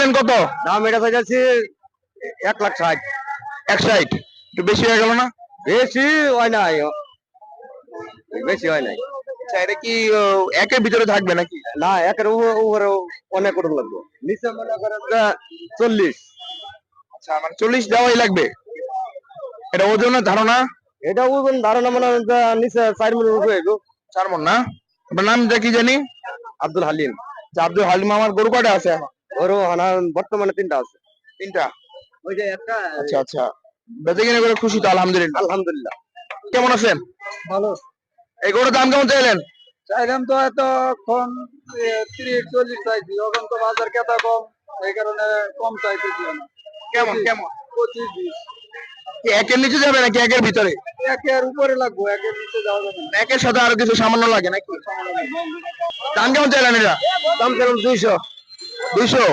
চাইলেন কত? দাম এটা চাইছি 1,60,000। 160, একটু বেশি হয়ে গেল না? বেশি হয় নাই, বেশি হয় নাই। আচ্ছা, এটা কি একের ভিতরে থাকবে নাকি? না, একের উপরে অনেক ওজন লাগবে। নিচে মনে করেন যে 40। আচ্ছা, মানে 40 দেওয়াই লাগবে। এটা ওজনের ধারণা? এটা ওজন ধারণা মনে হয় যে নিচে 4 মিটার উপরে হইব। 4 মণ না? আপনার নামটা কি জানি? আব্দুল হালিম। আচ্ছা, আব্দুল হালিম। আমার গরু কয়টা আছে এখন? ওরও হানা বর্তমানে 3টা আছে। 3টা। ওই যে একটা। আচ্ছা আচ্ছা, বেঁচে কিনে করে খুশি তো? আলহামদুলিল্লাহ। আলহামদুলিল্লাহ। কেমন আছেন? ভালো। এই গরুর দাম কেমন চাইলেন? চাইলাম তো এতক্ষণ 30-40 চাইছি, এখন তো বাজার কেতা কম, এই কারণে কম চাইতেছি না। কেমন কেমন? 25-20। কি একের নিচে যাবে নাকি একের ভিতরে? একের উপরে লাগবো, একের নিচে যাওয়া যাবে না। একের সাথে আরো কিছু সামান্য লাগে নাকি? দাম কেমন চাইলেন এটা? দাম কেমন? 200। 200।